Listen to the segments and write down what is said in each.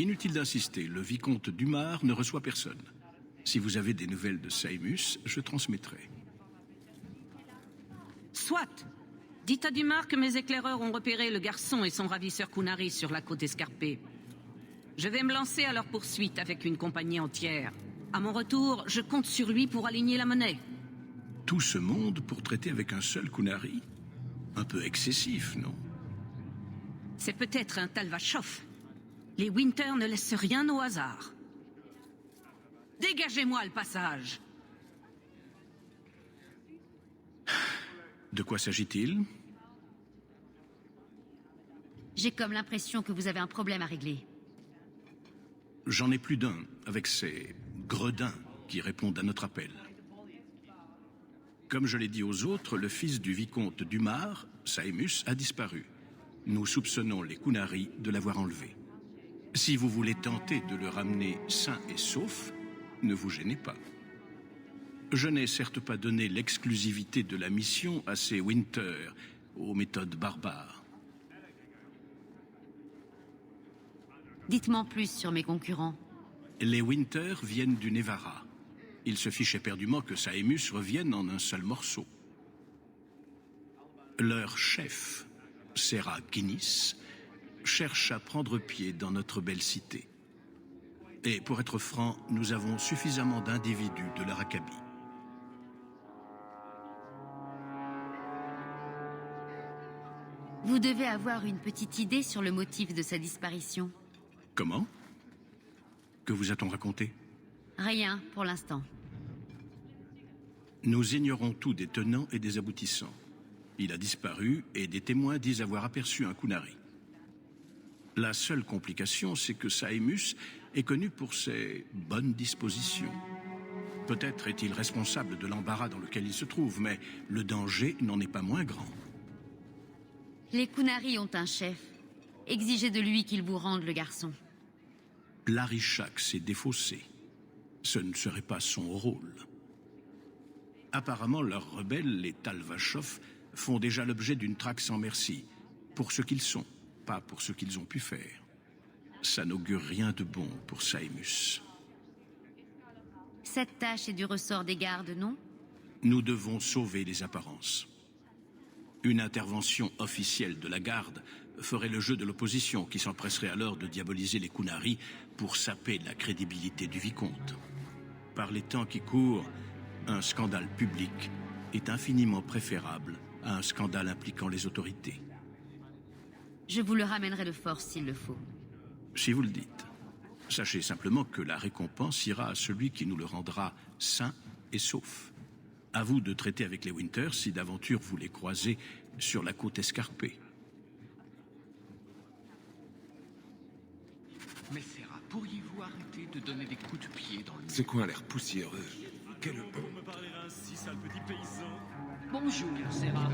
Inutile d'insister, le vicomte Dumar ne reçoit personne. Si vous avez des nouvelles de Saemus, je transmettrai. Soit. Dites à Dumar que mes éclaireurs ont repéré le garçon et son ravisseur Kunari sur la côte escarpée. Je vais me lancer à leur poursuite avec une compagnie entière. À mon retour, je compte sur lui pour aligner la monnaie. Tout ce monde pour traiter avec un seul Kunari? Un peu excessif, non? C'est peut-être un Talvachov. Les Winter ne laissent rien au hasard. Dégagez-moi le passage! De quoi s'agit-il? J'ai comme l'impression que vous avez un problème à régler. J'en ai plus d'un, avec ces gredins qui répondent à notre appel. Comme je l'ai dit aux autres, le fils du vicomte Dumar, Saemus, a disparu. Nous soupçonnons les Kunari de l'avoir enlevé. Si vous voulez tenter de le ramener sain et sauf, ne vous gênez pas. Je n'ai certes pas donné l'exclusivité de la mission à ces Winter, aux méthodes barbares. Dites-moi plus sur mes concurrents. Les Winter viennent du Nevara. Ils se fichent éperdument que Saemus revienne en un seul morceau. Leur chef, Serra Guinness, cherche à prendre pied dans notre belle cité. Et pour être franc, nous avons suffisamment d'individus de l'Arakabi. Vous devez avoir une petite idée sur le motif de sa disparition. Comment? Que vous a-t-on raconté? Rien, pour l'instant. Nous ignorons tout des tenants et des aboutissants. Il a disparu et des témoins disent avoir aperçu un Kunari. La seule complication, c'est que Saemus est connu pour ses bonnes dispositions. Peut-être est-il responsable de l'embarras dans lequel il se trouve, mais le danger n'en est pas moins grand. Les Kunari ont un chef. Exigez de lui qu'il vous rende le garçon. L'Arishak s'est défaussé. Ce ne serait pas son rôle. Apparemment, leurs rebelles, les Talvachov, font déjà l'objet d'une traque sans merci, pour ce qu'ils sont, pas pour ce qu'ils ont pu faire. Ça n'augure rien de bon pour Saemus. Cette tâche est du ressort des gardes, non? Nous devons sauver les apparences. Une intervention officielle de la garde ferait le jeu de l'opposition qui s'empresserait alors de diaboliser les Kunari pour saper la crédibilité du vicomte. Par les temps qui courent, un scandale public est infiniment préférable à un scandale impliquant les autorités. Je vous le ramènerai de force s'il le faut. Si vous le dites. Sachez simplement que la récompense ira à celui qui nous le rendra sain et sauf. À vous de traiter avec les Winter si d'aventure vous les croisez sur la côte escarpée. Mais Serra, pourriez-vous arrêter de donner des coups de pied dans le... C'est quoi l'air poussiéreux? Quel... Vous me parlez ainsi, sale petit paysan. Bonjour, Serra.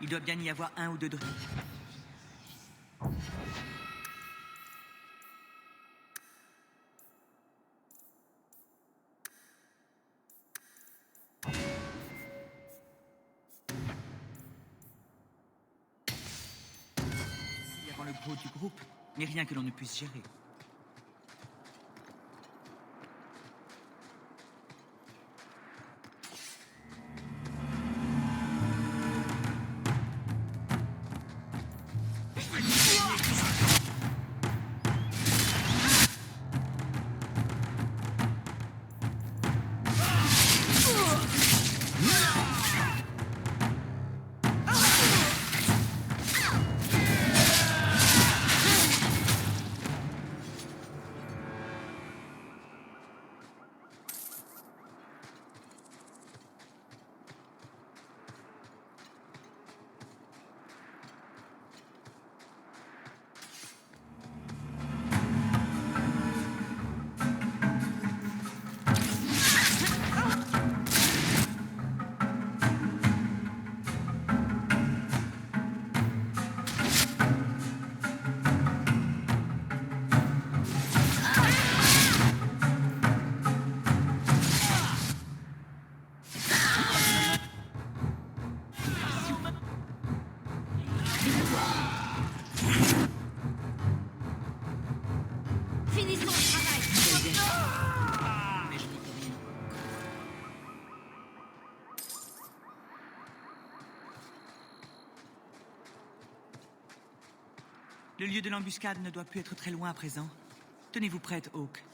Il doit bien y avoir un ou deux drones. Avant le gros du groupe, mais rien que l'on ne puisse gérer. Finissons le travail. Mais je n'y peux rien. Le lieu de l'embuscade ne doit plus être très loin à présent. Tenez-vous prête, Hawk.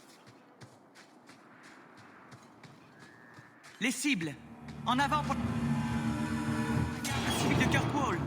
Les cibles! En avant pour... Un civil de Kirkwall!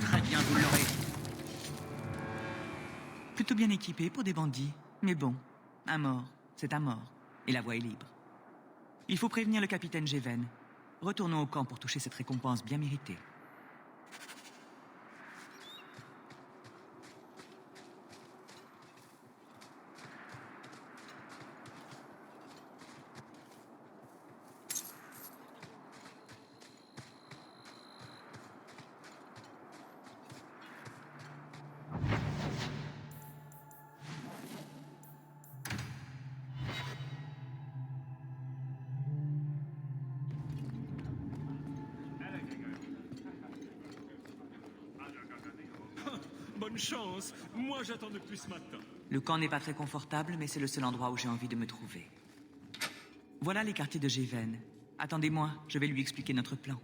Très bien, vous l'aurez. Plutôt bien équipé pour des bandits. Mais bon, un mort, c'est un mort. Et la voie est libre. Il faut prévenir le capitaine Géven. Retournons au camp pour toucher cette récompense bien méritée. Bonne chance. Moi, j'attends depuis ce matin. Le camp n'est pas très confortable, mais c'est le seul endroit où j'ai envie de me trouver. Voilà les quartiers de Géven. Attendez-moi, je vais lui expliquer notre plan.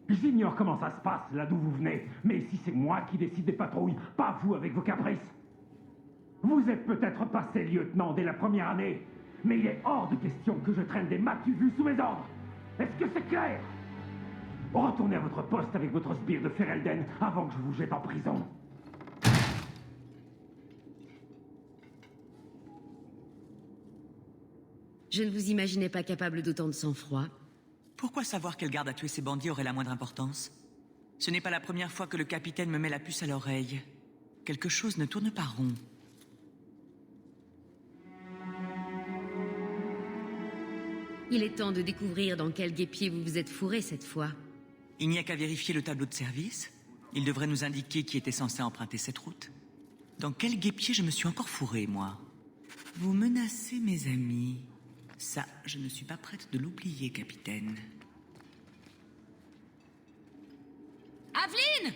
J'ignore comment ça se passe là d'où vous venez, mais ici c'est moi qui décide des patrouilles, pas vous avec vos caprices. Vous êtes peut-être passé lieutenant dès la première année, mais il est hors de question que je traîne des matuvus sous mes ordres. Est-ce que c'est clair? Retournez à votre poste avec votre sbire de Ferelden avant que je vous jette en prison. Je ne vous imaginais pas capable d'autant de sang-froid. Pourquoi savoir quel garde a tué ces bandits aurait la moindre importance? Ce n'est pas la première fois que le capitaine me met la puce à l'oreille. Quelque chose ne tourne pas rond. Il est temps de découvrir dans quel guêpier vous vous êtes fourré cette fois. Il n'y a qu'à vérifier le tableau de service. Il devrait nous indiquer qui était censé emprunter cette route. Dans quel guêpier je me suis encore fourré, moi? Vous menacez mes amis. Ça, je ne suis pas prête de l'oublier, capitaine. Aveline!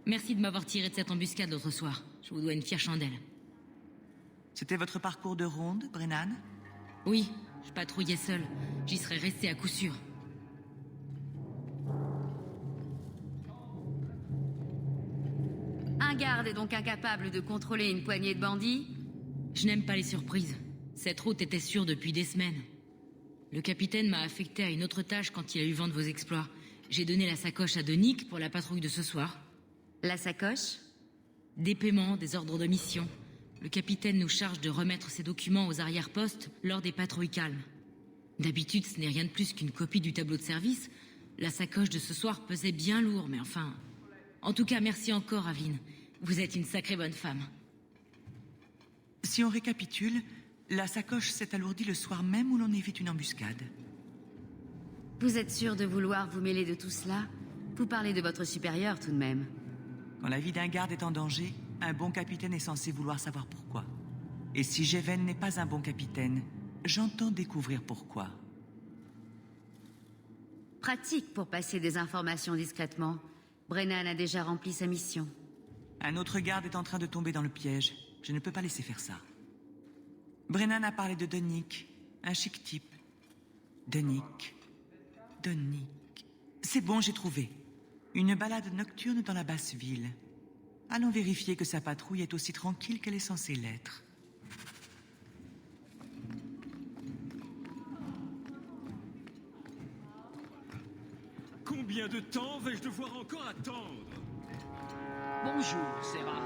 Merci de m'avoir tiré de cette embuscade l'autre soir. Je vous dois une fière chandelle. C'était votre parcours de ronde, Brennan? Oui, je patrouillais seule. J'y serais restée à coup sûr. Un garde est donc incapable de contrôler une poignée de bandits? Je n'aime pas les surprises. Cette route était sûre depuis des semaines. Le capitaine m'a affecté à une autre tâche quand il a eu vent de vos exploits. J'ai donné la sacoche à Donick pour la patrouille de ce soir. La sacoche? Des paiements, des ordres de mission. Le capitaine nous charge de remettre ces documents aux arrière-postes lors des patrouilles calmes. D'habitude, ce n'est rien de plus qu'une copie du tableau de service. La sacoche de ce soir pesait bien lourd, mais enfin... En tout cas, merci encore, Aveline. Vous êtes une sacrée bonne femme. Si on récapitule, la sacoche s'est alourdie le soir même où l'on évite une embuscade. Vous êtes sûr de vouloir vous mêler de tout cela? Vous parlez de votre supérieur tout de même. Quand la vie d'un garde est en danger, un bon capitaine est censé vouloir savoir pourquoi. Et si Géven n'est pas un bon capitaine, j'entends découvrir pourquoi. Pratique pour passer des informations discrètement. Brennan a déjà rempli sa mission. Un autre garde est en train de tomber dans le piège. Je ne peux pas laisser faire ça. Brennan a parlé de Donick, un chic type. Donick. C'est bon, j'ai trouvé. Une balade nocturne dans la basse ville. Allons vérifier que sa patrouille est aussi tranquille qu'elle est censée l'être. Combien de temps vais-je devoir encore attendre? Bonjour, Sarah.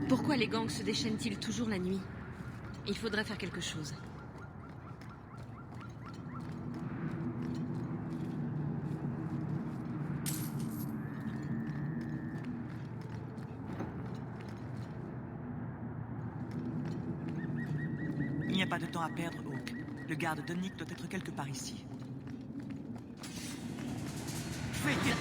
Pourquoi les gangs se déchaînent-ils toujours la nuit? Il faudrait faire quelque chose. Il n'y a pas de temps à perdre, Hawk. Le garde Donnick doit être quelque part ici. Faites...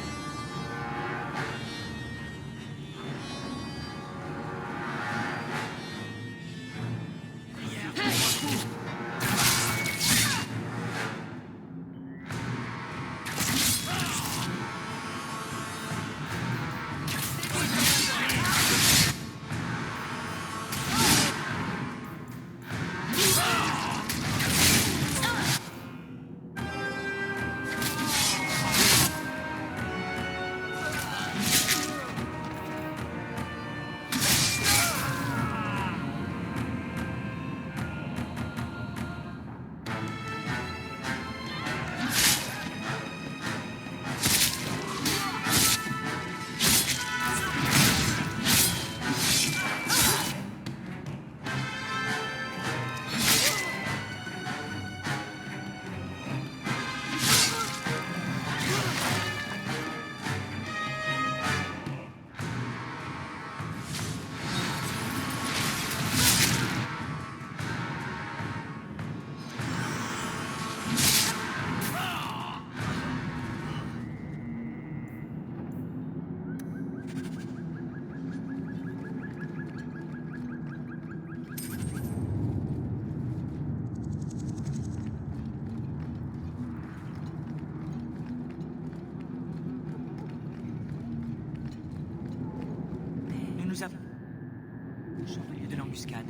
Nous avons... Au milieu de l'embuscade.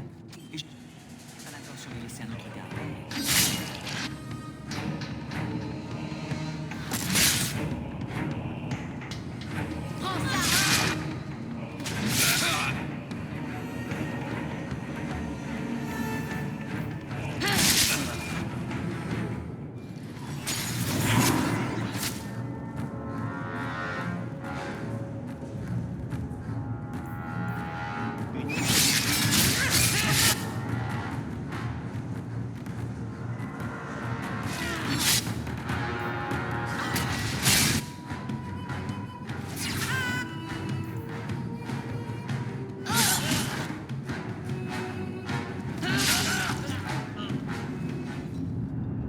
Et je... pas l'intention de laisser un autre garde.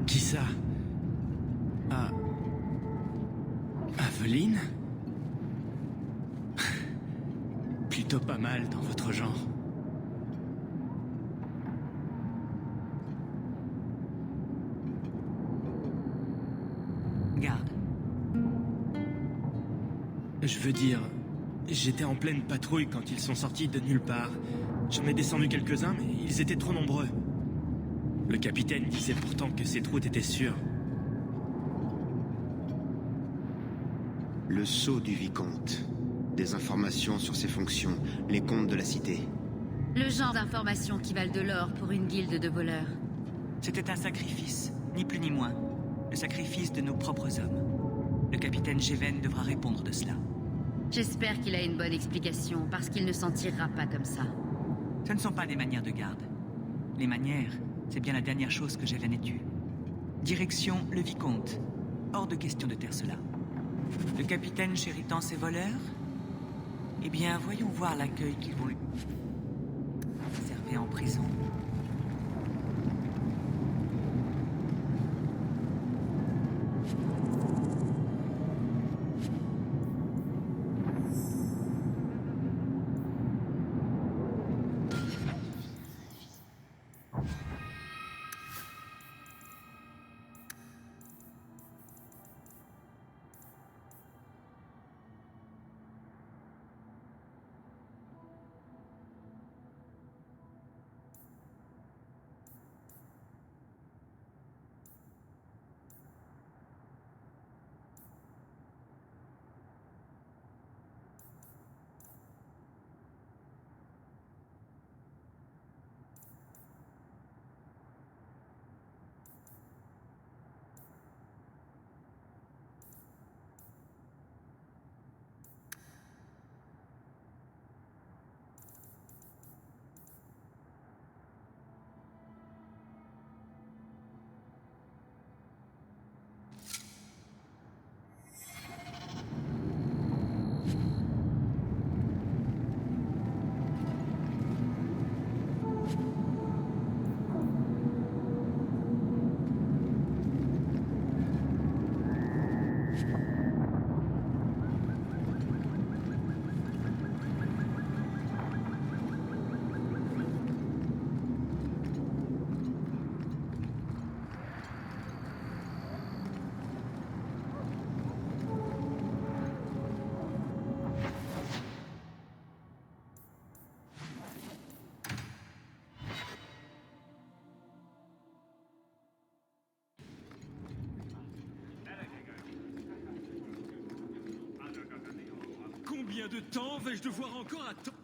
Qui ça? Ah... Aveline? Plutôt pas mal dans votre genre. Garde. Je veux dire, j'étais en pleine patrouille quand ils sont sortis de nulle part. J'en ai descendu quelques-uns, mais ils étaient trop nombreux. Le capitaine disait pourtant que cette route était sûre. Le sceau du vicomte. Des informations sur ses fonctions, les comptes de la cité. Le genre d'informations qui valent de l'or pour une guilde de voleurs. C'était un sacrifice, ni plus ni moins. Le sacrifice de nos propres hommes. Le capitaine Géven devra répondre de cela. J'espère qu'il a une bonne explication, parce qu'il ne s'en tirera pas comme ça. Ce ne sont pas des manières de garde. Les manières, c'est bien la dernière chose que Géven ait eue. Direction le vicomte. Hors de question de taire cela. Le capitaine chérit tant ses voleurs? Eh bien, voyons voir l'accueil qu'ils vont lui réserver en prison. Combien de temps vais-je devoir encore attendre?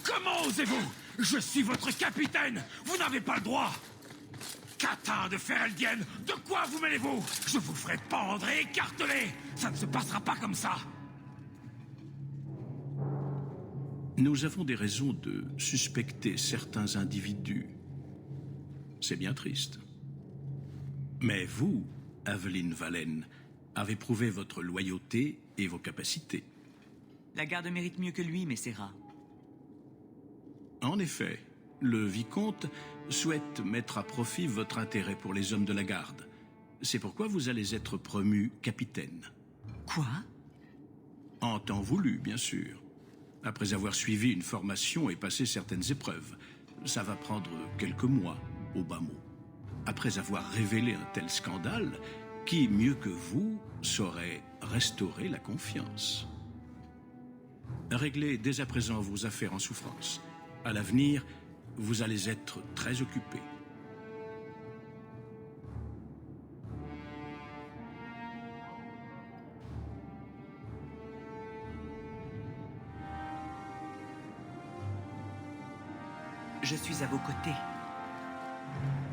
Comment osez-vous? Je suis votre capitaine. Vous n'avez pas le droit. Catin de Fereldienne, de quoi vous mêlez-vous? Je vous ferai pendre et écarteler. Ça ne se passera pas comme ça. Nous avons des raisons de suspecter certains individus. C'est bien triste. Mais vous, Aveline Valen, avez prouvé votre loyauté et vos capacités. La garde mérite mieux que lui, Messera. En effet, le vicomte souhaite mettre à profit votre intérêt pour les hommes de la garde. C'est pourquoi vous allez être promu capitaine. Quoi? En temps voulu, bien sûr. Après avoir suivi une formation et passé certaines épreuves. Ça va prendre quelques mois, au bas mot. Après avoir révélé un tel scandale, qui, mieux que vous, saurait restaurer la confiance? Réglez dès à présent vos affaires en souffrance. À l'avenir, vous allez être très occupé. Je suis à vos côtés.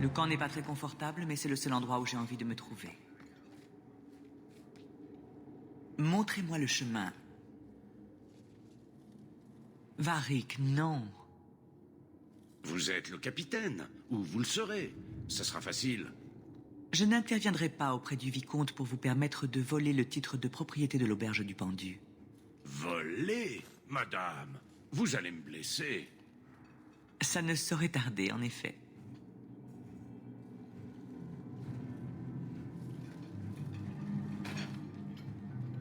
Le camp n'est pas très confortable, mais c'est le seul endroit où j'ai envie de me trouver. Montrez-moi le chemin. Varric, non. Vous êtes le capitaine, ou vous le serez. Ça sera facile. Je n'interviendrai pas auprès du vicomte pour vous permettre de voler le titre de propriété de l'auberge du pendu. Voler, madame? Vous allez me blesser. Ça ne saurait tarder, en effet.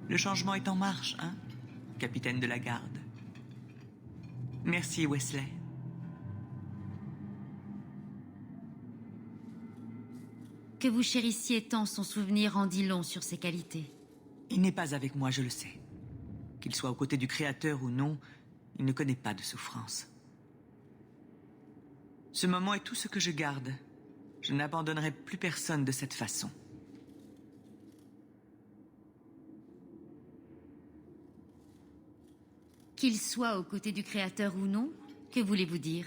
Le changement est en marche, hein, capitaine de la garde? Merci, Wesley. Que vous chérissiez tant son souvenir en dit long sur ses qualités. Il n'est pas avec moi, je le sais. Qu'il soit aux côtés du Créateur ou non, il ne connaît pas de souffrance. Ce moment est tout ce que je garde. Je n'abandonnerai plus personne de cette façon. Qu'il soit aux côtés du Créateur ou non, que voulez-vous dire?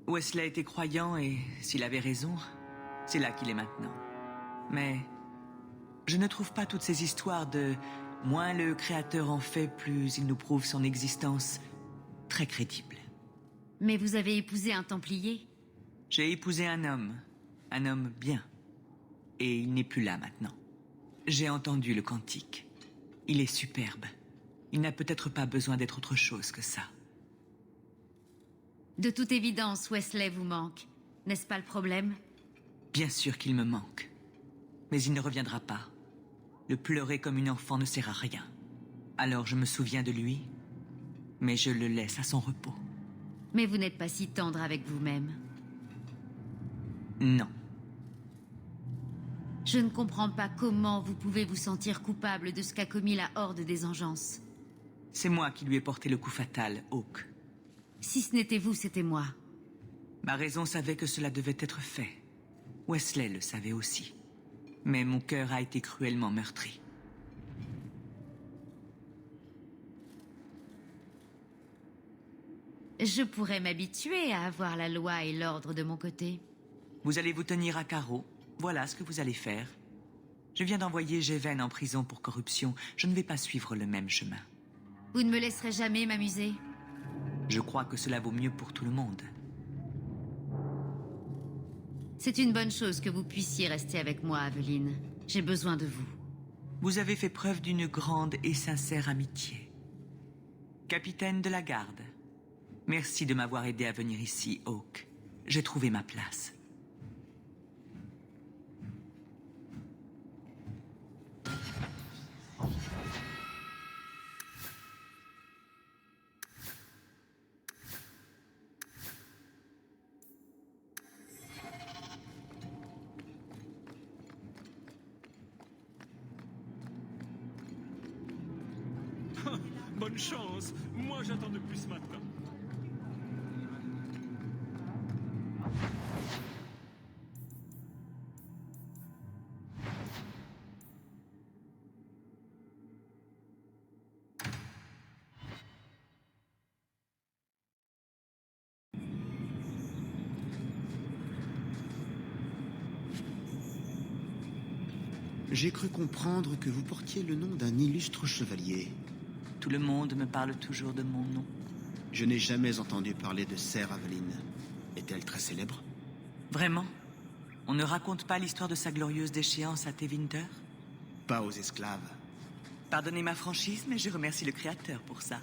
Wesley était croyant et, s'il avait raison, c'est là qu'il est maintenant. Mais je ne trouve pas toutes ces histoires de « moins le Créateur en fait, plus il nous prouve son existence » très crédibles. Mais vous avez épousé un Templier? J'ai épousé un homme bien. Et il n'est plus là maintenant. J'ai entendu le cantique. Il est superbe. Il n'a peut-être pas besoin d'être autre chose que ça. De toute évidence, Wesley vous manque. N'est-ce pas le problème? Bien sûr qu'il me manque. Mais il ne reviendra pas. Le pleurer comme une enfant ne sert à rien. Alors je me souviens de lui, mais je le laisse à son repos. Mais vous n'êtes pas si tendre avec vous-même. Non. Je ne comprends pas comment vous pouvez vous sentir coupable de ce qu'a commis la Horde des Engences. C'est moi qui lui ai porté le coup fatal, Hawke. Si ce n'était vous, c'était moi. Ma raison savait que cela devait être fait. Wesley le savait aussi. Mais mon cœur a été cruellement meurtri. Je pourrais m'habituer à avoir la loi et l'ordre de mon côté. Vous allez vous tenir à carreau. Voilà ce que vous allez faire. Je viens d'envoyer Géven en prison pour corruption. Je ne vais pas suivre le même chemin. Vous ne me laisserez jamais m'amuser? Je crois que cela vaut mieux pour tout le monde. C'est une bonne chose que vous puissiez rester avec moi, Aveline. J'ai besoin de vous. Vous avez fait preuve d'une grande et sincère amitié. Capitaine de la garde, merci de m'avoir aidé à venir ici, Hawke. J'ai trouvé ma place. Bonne chance. Moi, j'attends depuis ce matin. J'ai cru comprendre que vous portiez le nom d'un illustre chevalier. Tout le monde me parle toujours de mon nom. Je n'ai jamais entendu parler de Sère Aveline. Est-elle très célèbre? Vraiment? On ne raconte pas l'histoire de sa glorieuse déchéance à Tevinter? Pas aux esclaves. Pardonnez ma franchise, mais je remercie le Créateur pour ça.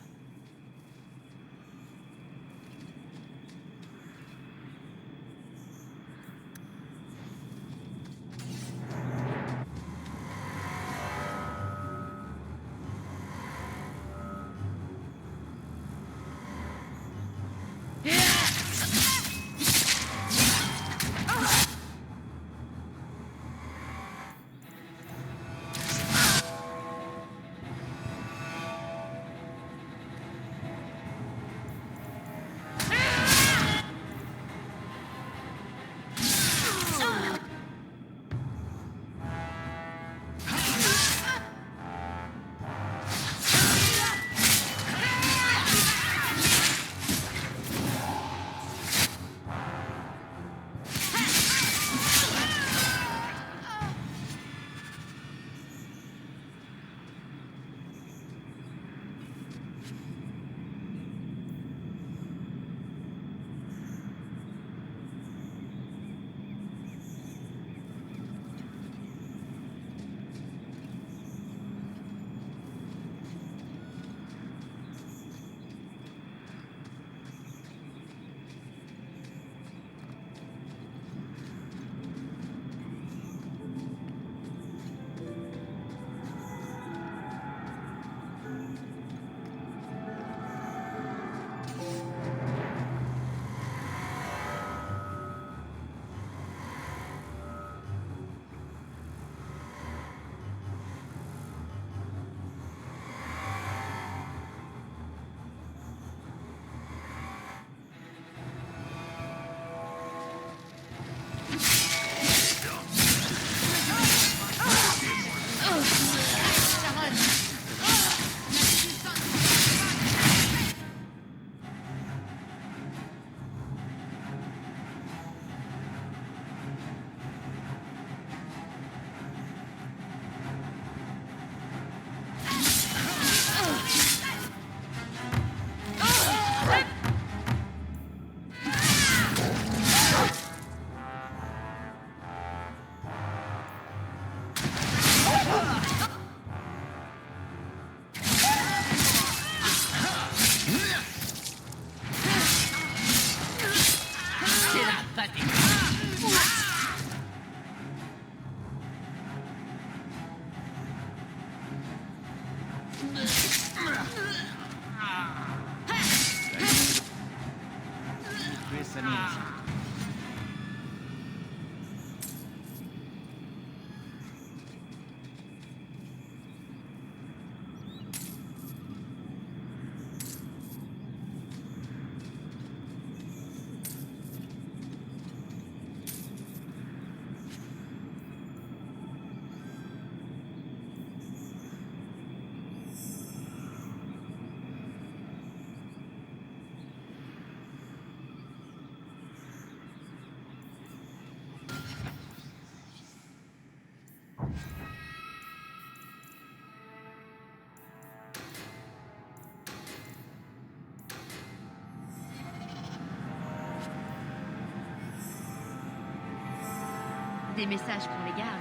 Des messages pour les gardes.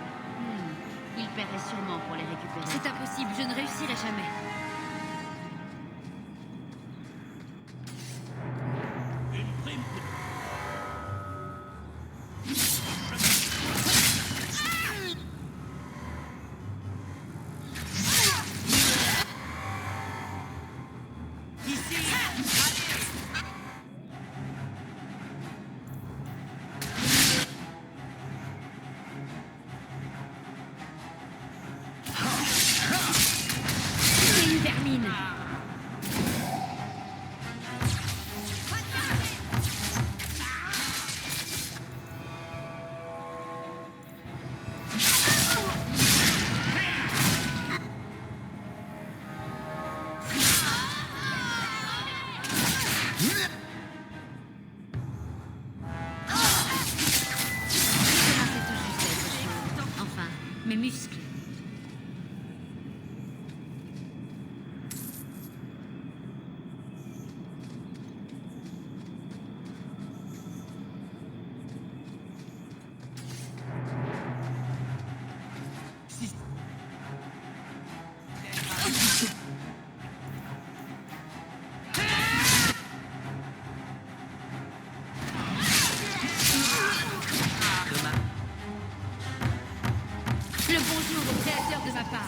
Il paierait sûrement pour les récupérer. C'est impossible, je ne réussirai jamais. Mes muscles. erreur de ma part.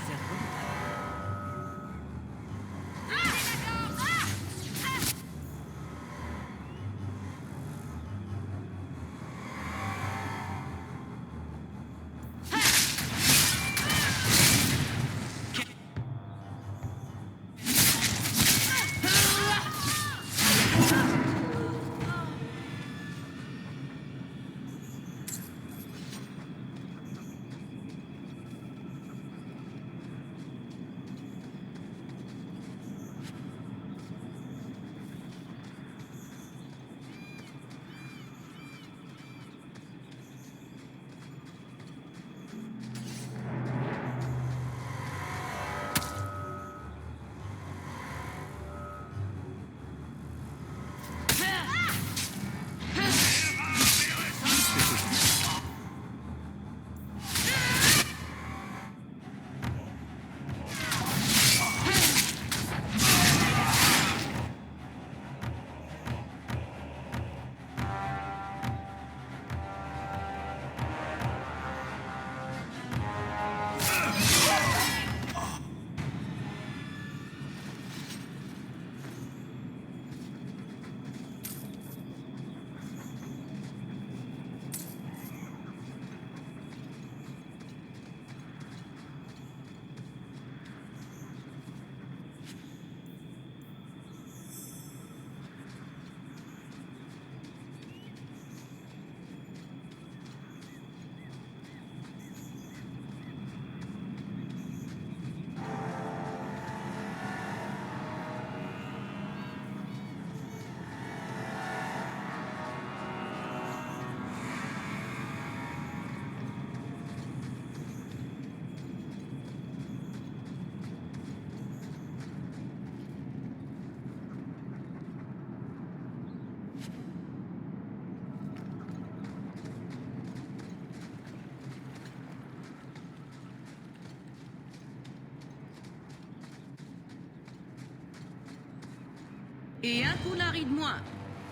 Et un Qunari de moins.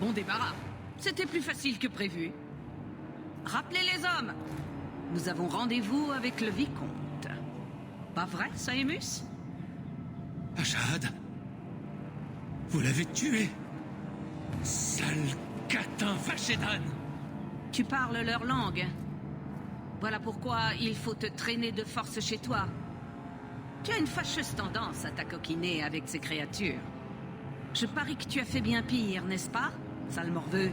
Bon débarras. C'était plus facile que prévu. Rappelez les hommes. Nous avons rendez-vous avec le vicomte. Pas vrai, Saemus? Ashad, vous l'avez tué. Sale catin Vashedan. Tu parles leur langue. Voilà pourquoi il faut te traîner de force chez toi. Tu as une fâcheuse tendance à t'acoquiner avec ces créatures. Je parie que tu as fait bien pire, n'est-ce pas, sale morveux?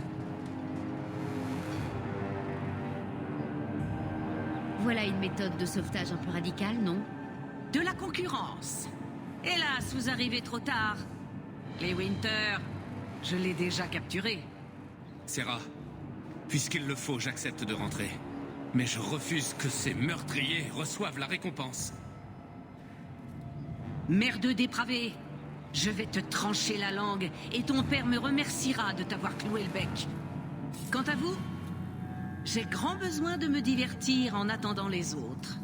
Voilà une méthode de sauvetage un peu radicale, non? De la concurrence. Hélas, vous arrivez trop tard. Les Winter, je l'ai déjà capturé. Serra, puisqu'il le faut, j'accepte de rentrer. Mais je refuse que ces meurtriers reçoivent la récompense. Merdeux dépravé, je vais te trancher la langue et ton père me remerciera de t'avoir cloué le bec. Quant à vous, j'ai grand besoin de me divertir en attendant les autres.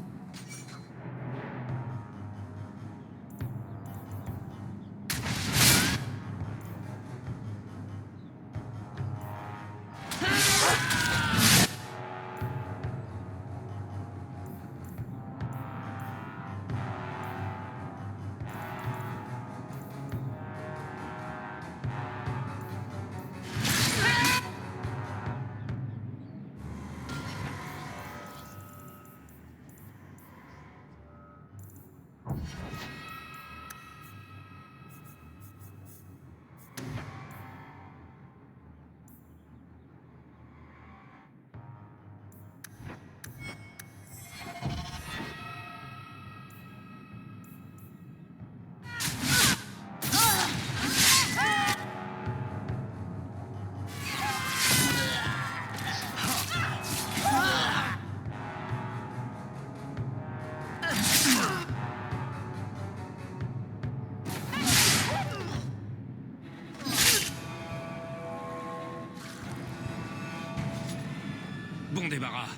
Bon débarras.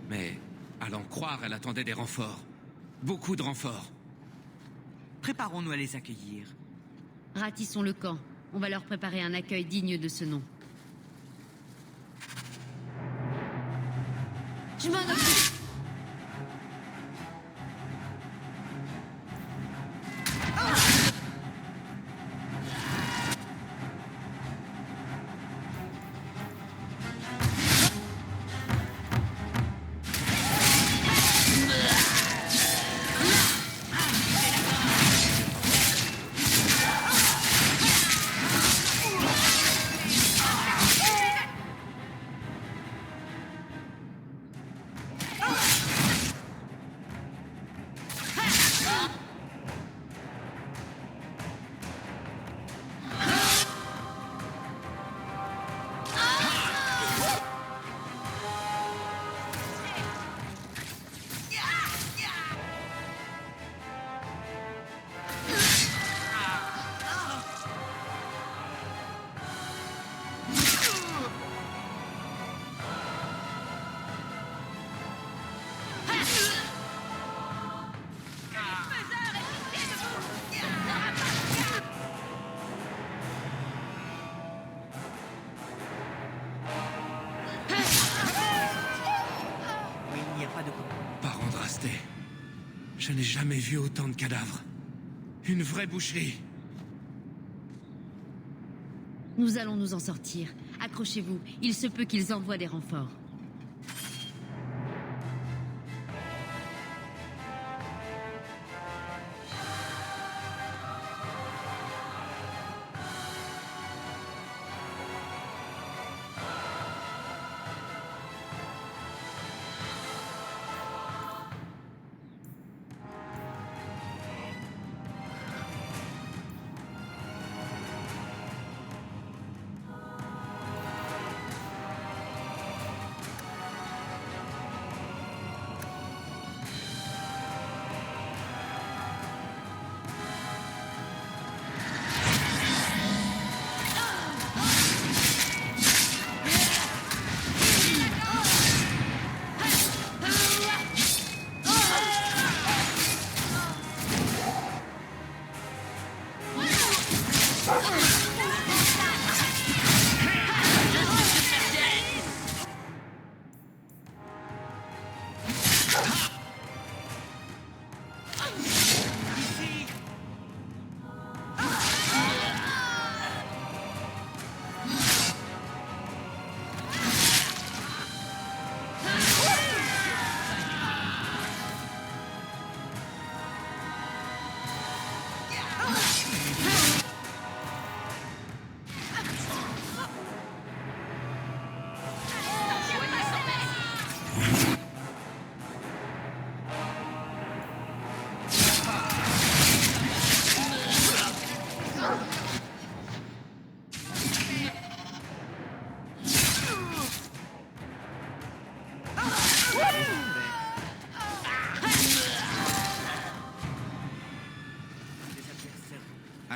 Mais, à l'en croire, elle attendait des renforts. Beaucoup de renforts. Préparons-nous à les accueillir. Ratissons le camp. On va leur préparer un accueil digne de ce nom. Je m'en occupe. pas de quoi. Par Andraste, je n'ai jamais vu autant de cadavres. Une vraie boucherie. Nous allons nous en sortir. Accrochez-vous, il se peut qu'ils envoient des renforts.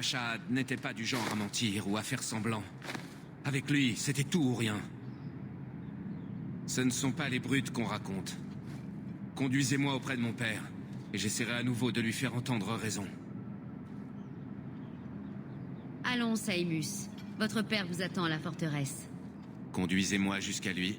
Ashad n'était pas du genre à mentir ou à faire semblant. Avec lui, c'était tout ou rien. Ce ne sont pas les brutes qu'on raconte. Conduisez-moi auprès de mon père, et j'essaierai à nouveau de lui faire entendre raison. Allons, Saimus. Votre père vous attend à la forteresse. Conduisez-moi jusqu'à lui.